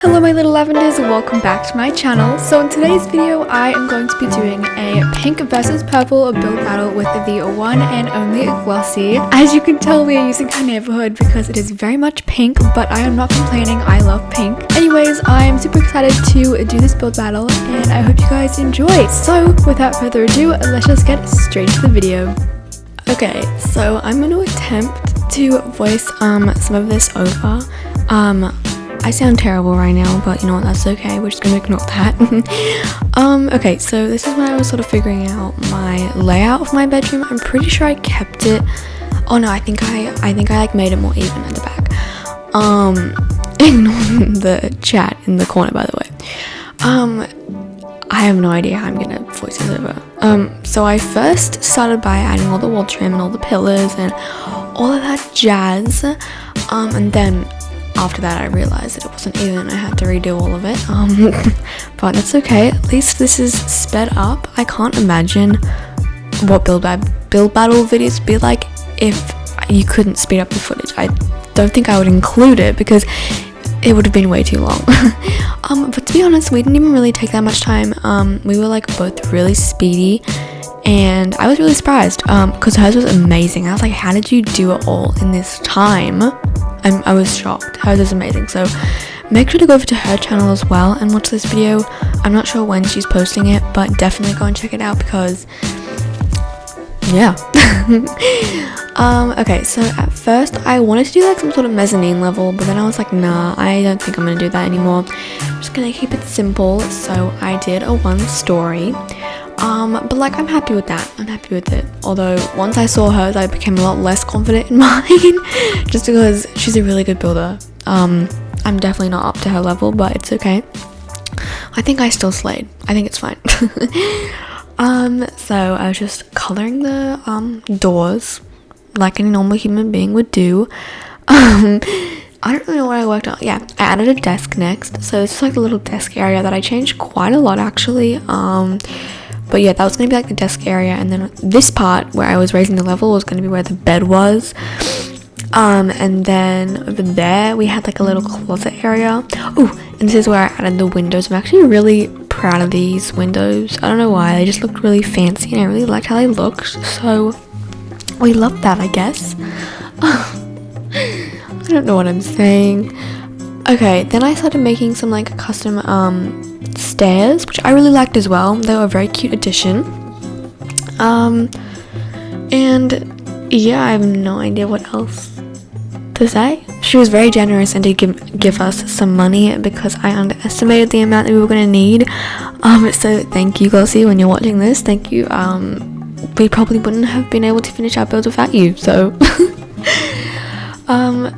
Hello my little lavenders, welcome back to my channel. So in today's video I am going to be doing a pink versus purple build battle with the one and only glossie. As you can tell, we are using her neighborhood because it is very much pink, but I am not complaining, I love pink. Anyways, I am super excited to do this build battle and I hope you guys enjoy. So without further ado, let's just get straight to the video. Okay, so I'm going to attempt to voice some of this over. I sound terrible right now, but you know what, that's okay, we're just gonna ignore that. Okay, so this is when I was sort of figuring out my layout of my bedroom. I'm pretty sure I kept it. Oh no, I think I like made it more even at the back. Ignore the chat in the corner, by the way. I have no idea how I'm gonna voice this over. So I first started by adding all the wall trim and all the pillars and all of that jazz. And then after that I realized that it wasn't even. I had to redo all of it. But that's okay. At least this is sped up. I can't imagine what build battle videos would be like if you couldn't speed up the footage. I don't think I would include it because it would have been way too long. But to be honest, we didn't even really take that much time. We were like both really speedy and I was really surprised because hers was amazing. I was like, how did you do it all in this time? I was shocked. Hers is amazing. So make sure to go over to her channel as well and watch this video. I'm not sure when she's posting it, but definitely go and check it out because yeah. Okay, so at first I wanted to do like some sort of mezzanine level, but then I was like, nah, I don't think I'm gonna do that anymore. I'm just gonna keep it simple. So I did a 1-story. But like I'm happy with that. I'm happy with it. Although once I saw hers, I became a lot less confident in mine, just because she's a really good builder. I'm definitely not up to her level, but it's okay. I think I still slayed. I think it's fine. So I was just coloring the doors like any normal human being would do. I don't really know what I worked on. Yeah, I added a desk next. So it's just like the little desk area that I changed quite a lot actually. But yeah, that was going to be like the desk area, and then this part where I was raising the level was going to be where the bed was. And then over there we had like a little closet area. Oh, and this is where I added the windows. I'm actually really proud of these windows. I don't know why, they just looked really fancy and I really liked how they looked. So we love that, I guess. I don't know what I'm saying. Okay, then I started making some like custom stairs, which I really liked as well. They were a very cute addition. And yeah, I have no idea what else to say. She was very generous and did give us some money because I underestimated the amount that we were going to need. So thank you, glossie, when you're watching this. Thank you. We probably wouldn't have been able to finish our build without you, so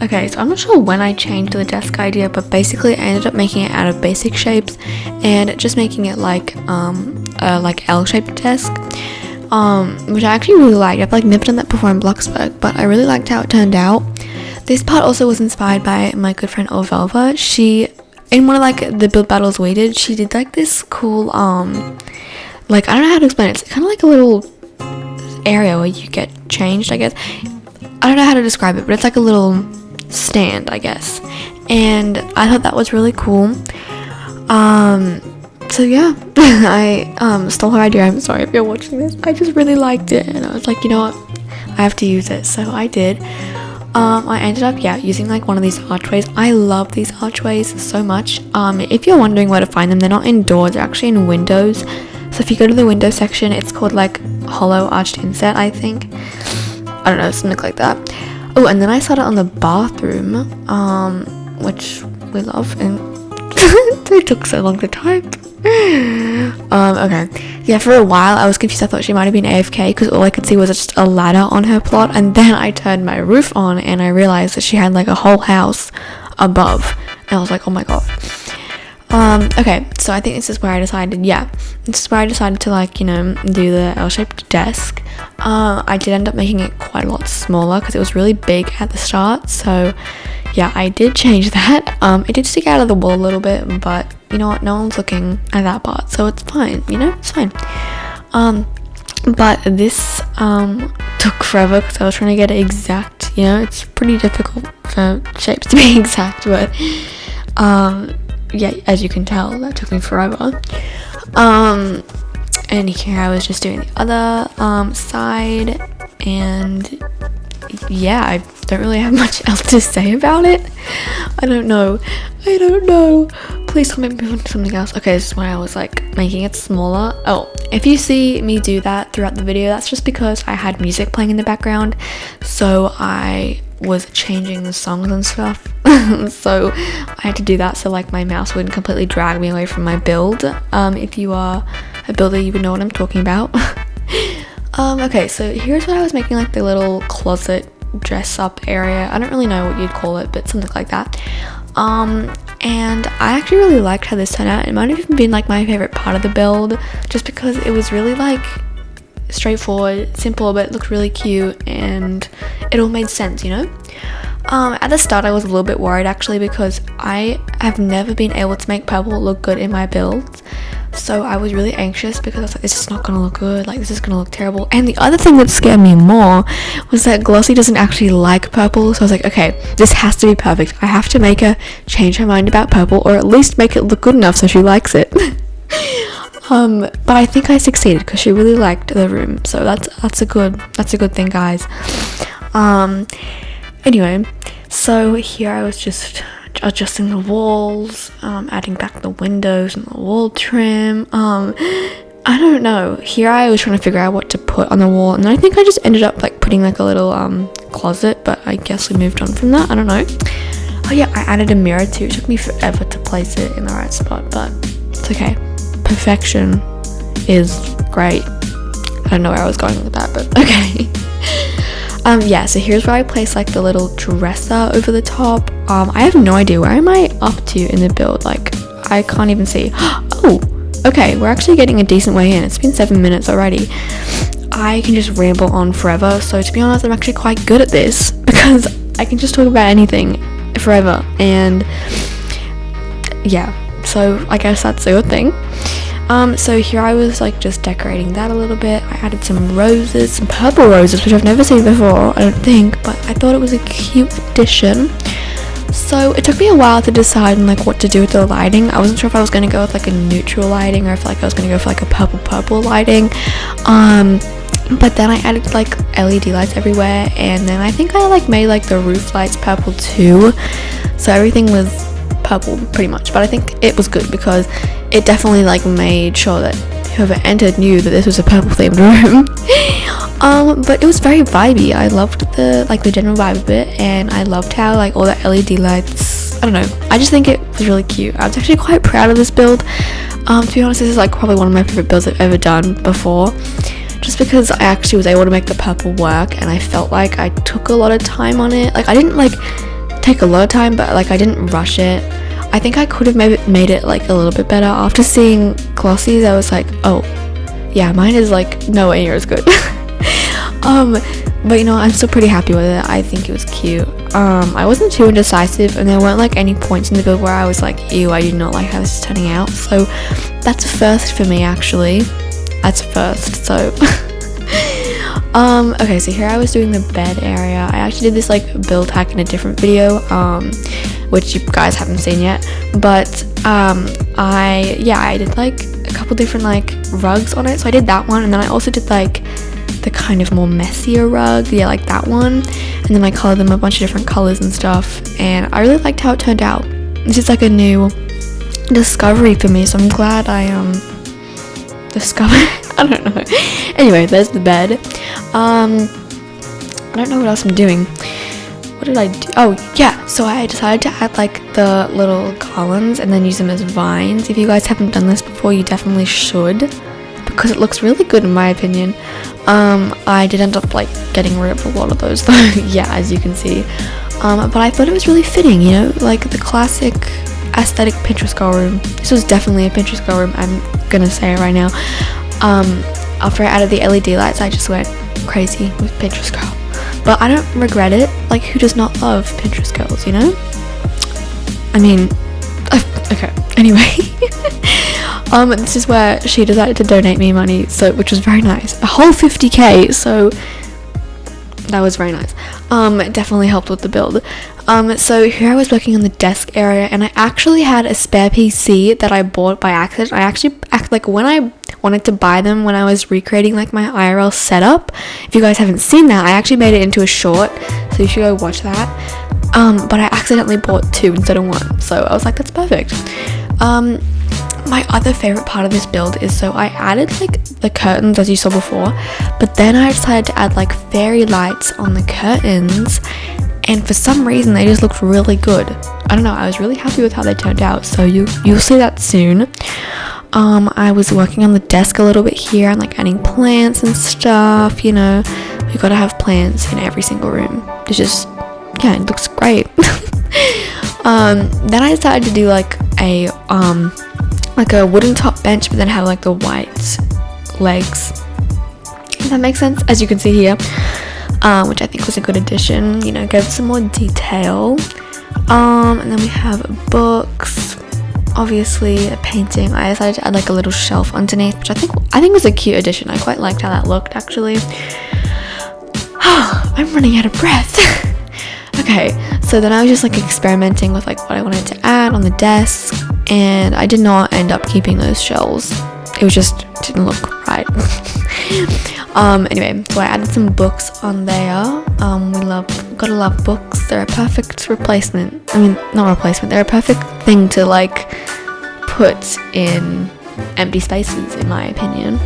okay, so I'm not sure when I changed the desk idea, but basically I ended up making it out of basic shapes and just making it like a like L-shaped desk, which I actually really liked. I've like never done that before in Bloxburg, but I really liked how it turned out. This part also was inspired by my good friend 𝐬𝐫𝐞𝐝. She, in one of like the build battles we did, she did like this cool like, I don't know how to explain it. It's kind of like a little area where you get changed, I guess. I don't know how to describe it, but it's like a little stand, I guess. And I thought that was really cool. So yeah, I stole her idea. I'm sorry if you're watching this. I just really liked it, and I was like, you know what, I have to use it. So I did. I ended up using like one of these archways. I love these archways so much. If you're wondering where to find them, they're not in doors, they're actually in windows. So if you go to the window section, it's called like hollow arched inset, I think. I don't know, something like that. Oh, and then I started on the bathroom, which we love, and it took so long to type. Okay. Yeah, for a while I was confused. I thought she might have been AFK because all I could see was just a ladder on her plot, and then I turned my roof on and I realized that she had like a whole house above, and I was like, oh my god. Okay, so I think this is where I decided, to like, you know, do the L-shaped desk. I did end up making it quite a lot smaller because it was really big at the start, so yeah, I did change that. It did stick out of the wall a little bit, but you know what, no one's looking at that part, so it's fine, you know, it's fine. But this took forever because I was trying to get it exact, you know, it's pretty difficult for shapes to be exact, but yeah, as you can tell, that took me forever. And here I was just doing the other side, and yeah, I don't really have much else to say about it. I don't know. Please comment me on something else. Okay, this is when I was like making it smaller. Oh, if you see me do that throughout the video, that's just because I had music playing in the background, so I was changing the songs and stuff. So I had to do that so like my mouse wouldn't completely drag me away from my build. If you are a builder, you would know what I'm talking about. Okay, so here's what I was making, like the little closet dress up area. I don't really know what you'd call it, but something like that. And I actually really liked how this turned out. It might have even been like my favorite part of the build, just because it was really like straightforward, simple, but it looked really cute and it all made sense, you know. At the start I was a little bit worried actually, because I have never been able to make purple look good in my builds. So I was really anxious because I was like, this is not gonna look good, like this is gonna look terrible. And the other thing that scared me more was that Glossie doesn't actually like purple. So I was like, okay, this has to be perfect. I have to make her change her mind about purple, or at least make it look good enough so she likes it. But I think I succeeded because she really liked the room. So that's a good thing, guys. Anyway, so here I was just adjusting the walls, adding back the windows and the wall trim. I don't know, here I was trying to figure out what to put on the wall, and I think I just ended up like putting like a little closet, but I guess we moved on from that. I don't know. Oh yeah, I added a mirror too. It took me forever to place it in the right spot, but it's okay. Perfection is great. I don't know where I was going with that, but okay. Yeah, so here's where I place like the little dresser over the top. I have no idea, where am I up to in the build? Like, I can't even see. Oh, okay, we're actually getting a decent way in. It's been 7 minutes already. I can just ramble on forever, so to be honest, I'm actually quite good at this, because I can just talk about anything forever. And yeah, so I guess that's a good thing. So here I was like just decorating that a little bit. I added some roses, some purple roses, which I've never seen before, I don't think, but I thought it was a cute addition. So it took me a while to decide on like what to do with the lighting. I wasn't sure if I was going to go with like a neutral lighting, or if like I was going to go for like a purple lighting. But then I added like LED lights everywhere, and then I think I like made like the roof lights purple too. So everything was purple pretty much, but I think it was good because it definitely like made sure that whoever entered knew that this was a purple themed room. But it was very vibey. I loved the general vibe of it, and I loved how like all the LED lights, I don't know, I just think it was really cute. I was actually quite proud of this build. To be honest, this is like probably one of my favorite builds I've ever done before, just because I actually was able to make the purple work, and I felt like I took a lot of time on it. Like, I didn't like take a lot of time, but like I didn't rush it. I think I could have made it like a little bit better. After seeing Glossies, I was like, oh yeah, mine is like nowhere near as good. But you know, I'm still pretty happy with it. I think it was cute. I wasn't too indecisive, and there weren't like any points in the build where I was like, ew, I do not like how this is turning out. So that's a first for me, actually. That's a first. So okay, so here I was doing the bed area. I actually did this like build hack in a different video, which you guys haven't seen yet, but I did like a couple different like rugs on it. So I did that one, and then I also did like the kind of more messier rug, yeah, like that one, and then I colored them a bunch of different colors and stuff, and I really liked how it turned out. It's just like a new discovery for me, so I'm glad I discovered I don't know. Anyway, there's the bed. I don't know what else I'm doing. What did I do? Oh yeah, so I decided to add like the little columns and then use them as vines. If you guys haven't done this before, you definitely should, because it looks really good in my opinion. I did end up like getting rid of a lot of those though. Yeah, as you can see. But I thought it was really fitting, you know, like the classic aesthetic Pinterest girl room. This was definitely a Pinterest girl room, I'm gonna say it right now. After I added the LED lights, I just went crazy with Pinterest girl. But I don't regret it. Like, who does not love Pinterest girls, you know? I mean, okay, anyway. This is where she decided to donate me money, so which was very nice. A whole 50k, so that was very nice. It definitely helped with the build. So here I was working on the desk area, and I actually had a spare PC that I bought by accident. I actually like when I wanted to buy them when I was recreating like my IRL setup. If you guys haven't seen that, I actually made it into a short, so you should go watch that. But I accidentally bought 2 instead of 1, so I was like, that's perfect. My other favorite part of this build is, so I added like the curtains as you saw before, but then I decided to add like fairy lights on the curtains, and for some reason they just looked really good. I don't know, I was really happy with how they turned out, so you'll see that soon. I was working on the desk a little bit here and like adding plants and stuff, you know. You gotta have plants in every single room. It's just, yeah, it looks great. Then I decided to do like a wooden top bench, but then have like the white legs. Does that make sense? As you can see here, which I think was a good addition, you know, gave some more detail. And then we have books, obviously a painting. I decided to add like a little shelf underneath, which I think was a cute addition. I quite liked how that looked, actually. I'm running out of breath. Okay, so then I was just like experimenting with like what I wanted to add on the desk, and I did not end up keeping those shelves. It was just didn't look right. Anyway, so I added some books on there. Gotta love books. They're a perfect replacement. I mean, not replacement, they're a perfect thing to like put in empty spaces, in my opinion.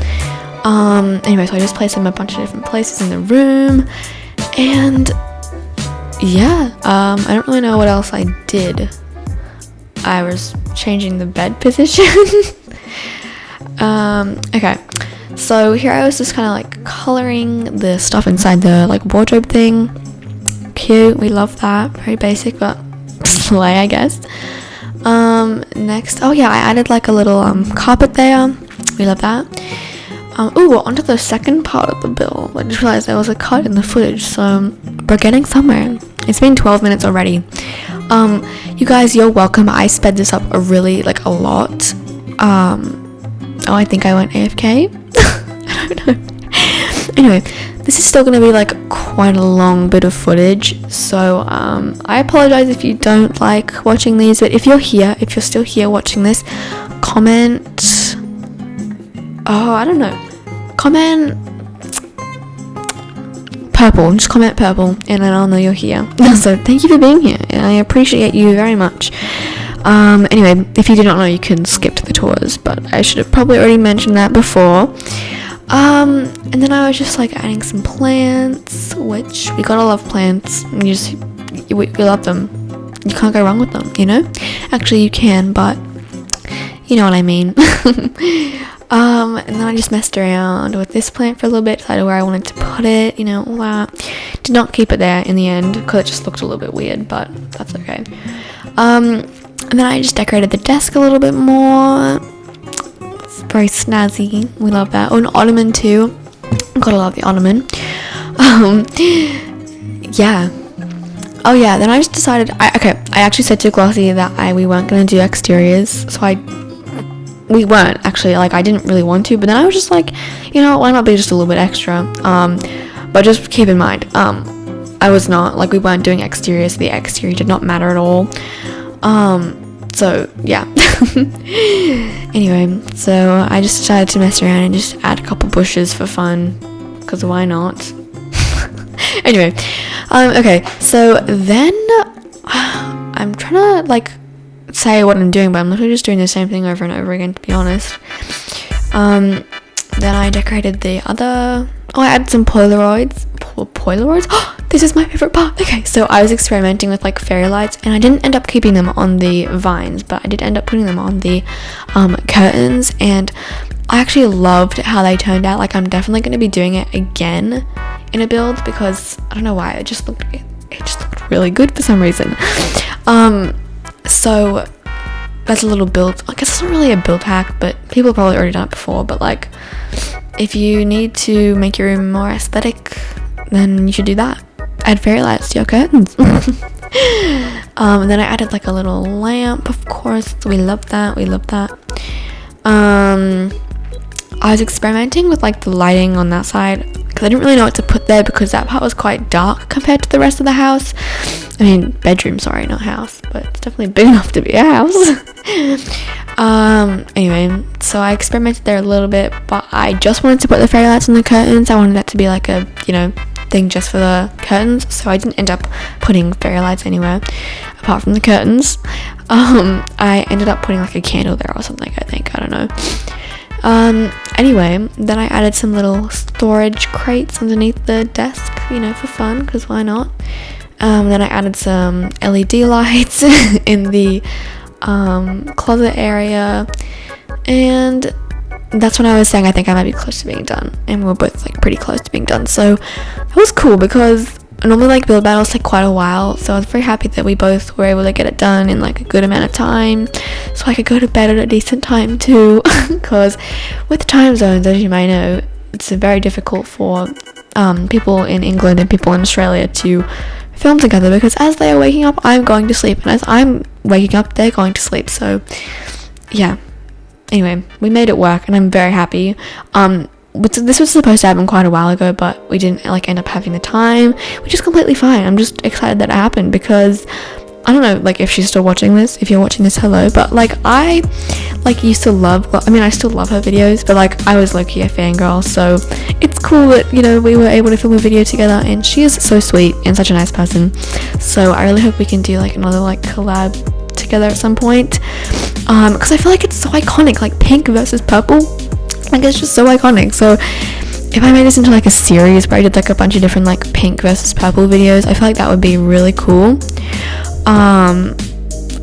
Anyway, so I just placed them a bunch of different places in the room, and yeah, I don't really know what else I did. I was changing the bed position. Okay, so here I was just kind of like coloring the stuff inside the like wardrobe thing. Cute, we love that. Very basic, but slay, I guess. Next, oh yeah, I added like a little carpet there. We love that. Onto the second part of the build. I just realized there was a cut in the footage, so we're getting somewhere. It's been 12 minutes already. You guys, you're welcome. I sped this up a lot. I think I went AFK. I don't know. Anyway, this is still going to be like quite a long bit of footage, so I apologize if you don't like watching these, but if you're still here watching this, comment. I don't know. Comment purple. Just comment purple, and then I'll know you're here. So thank you for being here, and I appreciate you very much. Anyway, if you did not know, you can skip to the tours, but I should have probably already mentioned that before. And then I was just like adding some plants, which we gotta love plants. We love them. You can't go wrong with them, you know? Actually, you can, but you know what I mean. And then I just messed around with this plant for a little bit, decided where I wanted to put it, you know, all that. Did not keep it there in the end because it just looked a little bit weird, but that's okay. And then I just decorated the desk a little bit more. It's very snazzy. We love that. Oh, an ottoman too. Gotta love the ottoman. Yeah. Oh yeah, then I just decided, I actually said to Glossie that we weren't going to do exteriors, so we weren't actually, like, I didn't really want to, but then I was just like, you know, why not be just a little bit extra? But just keep in mind, I was not, like, we weren't doing exteriors, so the exterior did not matter at all. So yeah. Anyway, so I just decided to mess around and just add a couple bushes for fun, because why not? Anyway, okay, so then I'm trying to like say what I'm doing, but I'm literally just doing the same thing over and over again, to be honest. Then I decorated the other, I added some Polaroids. Oh, this is my favorite part. Okay, so I was experimenting with like fairy lights, and I didn't end up keeping them on the vines, but I did end up putting them on the curtains, and I actually loved how they turned out. Like, I'm definitely going to be doing it again in a build, because I don't know why, it just looked really good for some reason. So that's a little build. I guess it's not really a build hack, but people have probably already done it before. But like, if you need to make your room more aesthetic, then you should do that. Add fairy lights to your curtains. And then I added like a little lamp, of course. We love that. I was experimenting with like the lighting on that side. because I didn't really know what to put there because that part was quite dark compared to the rest of the house. I mean, bedroom, sorry, not house, but it's definitely big enough to be a house. Anyway, so I experimented there a little bit, but I just wanted to put the fairy lights on the curtains. I wanted that to be like a, you know, thing just for the curtains, so I didn't end up putting fairy lights anywhere apart from the curtains. I ended up putting like a candle there or something, I think, I don't know. Anyway, then I added some little storage crates underneath the desk, you know, for fun, because why not? Then I added some LED lights in the closet area, and that's when I was saying I think I might be close to being done, and we were both like pretty close to being done. So that was cool because normally like build battles take quite a while, so I was very happy that we both were able to get it done in like a good amount of time, so I could go to bed at a decent time too. Because with time zones, as you may know, it's very difficult for people in England and people in Australia to film together, because as they are waking up, I'm going to sleep, and as I'm waking up, they're going to sleep. So yeah, anyway, we made it work, and I'm very happy. This was supposed to happen quite a while ago, but we didn't like end up having the time, which is completely fine. I'm just excited that it happened, because I don't know, like, if she's still watching this, if you're watching this, hello, but like I like used to love, well, I mean, I still love her videos, but like I was low-key a fangirl, so it's cool that, you know, we were able to film a video together, and she is so sweet and such a nice person. So I really hope we can do like another like collab together at some point, because I feel like it's so iconic, like pink versus purple, like it's just so iconic. So if I made this into like a series where I did like a bunch of different like pink versus purple videos, I feel like that would be really cool.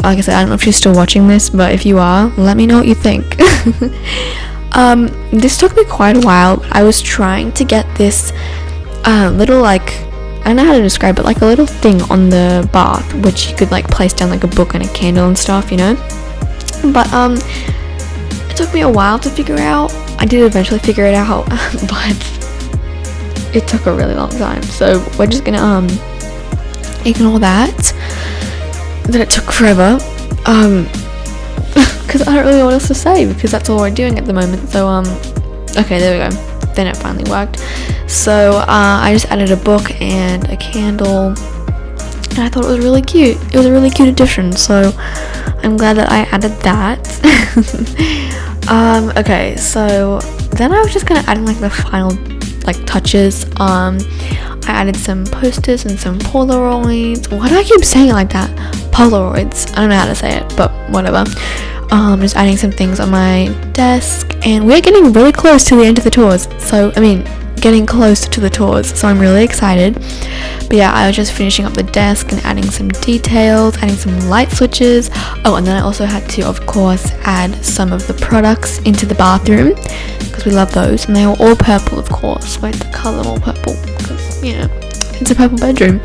Like I said, I don't know if she's still watching this, but if you are, let me know what you think. This took me quite a while, but I was trying to get this little, like, I don't know how to describe it, like a little thing on the bath, which you could like place down like a book and a candle and stuff, you know. But it took me a while to figure out. I did eventually figure it out, but it took a really long time, so we're just gonna ignore that it took forever, because I don't really know what else to say, because that's all we're doing at the moment. So okay, there we go, then it finally worked. So I just added a book and a candle, and I thought it was really cute. It was a really cute addition, so I'm glad that I added that. Okay, so then I was just gonna add in like the final like touches. I added some posters and some Polaroids. Why do I keep saying it like that? Polaroids. I don't know how to say it, but whatever. Just adding some things on my desk, and we're getting really close to the end of the tours. So, I mean, getting close to the tours, so I'm really excited. But yeah, I was just finishing up the desk and adding some details, adding some light switches. Oh, and then I also had to, of course, add some of the products into the bathroom, because we love those, and they were all purple, of course. Why the color all purple? Because, you know, it's a purple bedroom.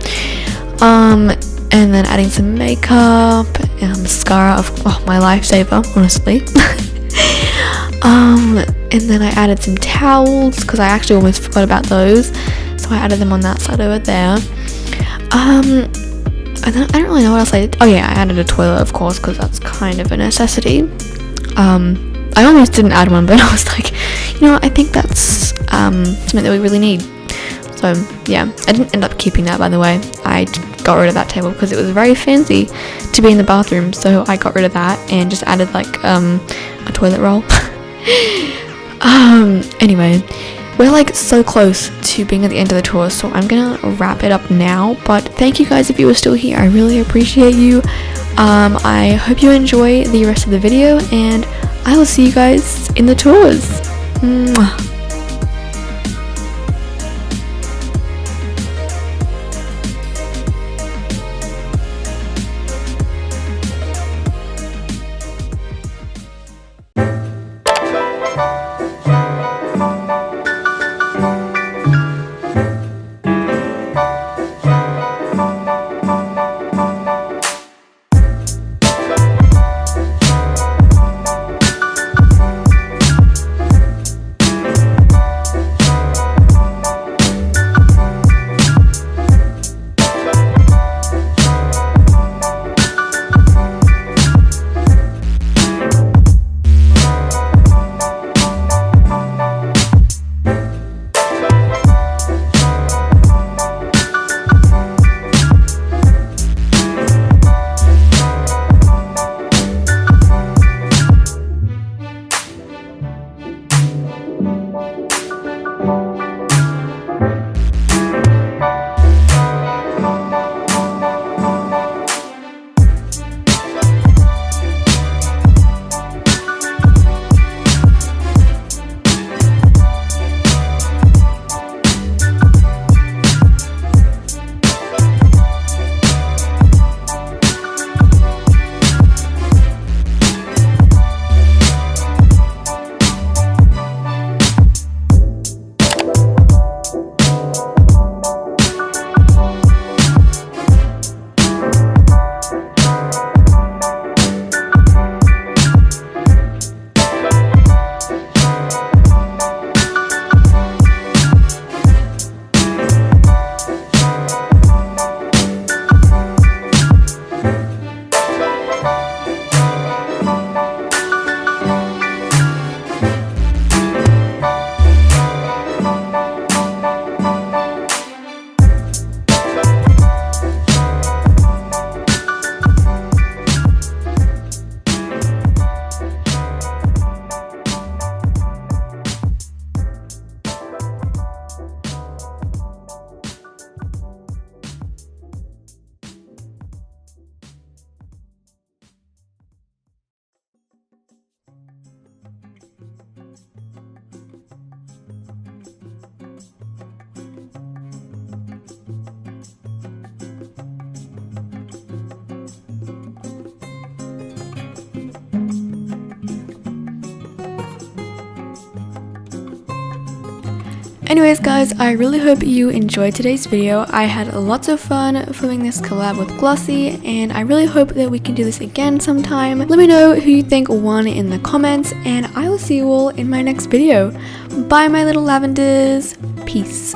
And then adding some makeup and mascara, my lifesaver, honestly. And then I added some towels, because I actually almost forgot about those, so I added them on that side over there. And then I don't really know what else I did. Oh yeah, I added a toilet, of course, because that's kind of a necessity. I almost didn't add one, but I was like, you know what, I think that's something that we really need. So yeah, I didn't end up keeping that, by the way. I got rid of that table because it was very fancy to be in the bathroom, so I got rid of that and just added like a toilet roll. Anyway, we're like so close to being at the end of the tour, so I'm gonna wrap it up now. But thank you guys if you were still here. I really appreciate you. I hope you enjoy the rest of the video, and I will see you guys in the tours. Mwah. Anyways guys, I really hope you enjoyed today's video. I had lots of fun filming this collab with Glossie, and I really hope that we can do this again sometime. Let me know who you think won in the comments, and I will see you all in my next video. Bye my little lavenders. Peace.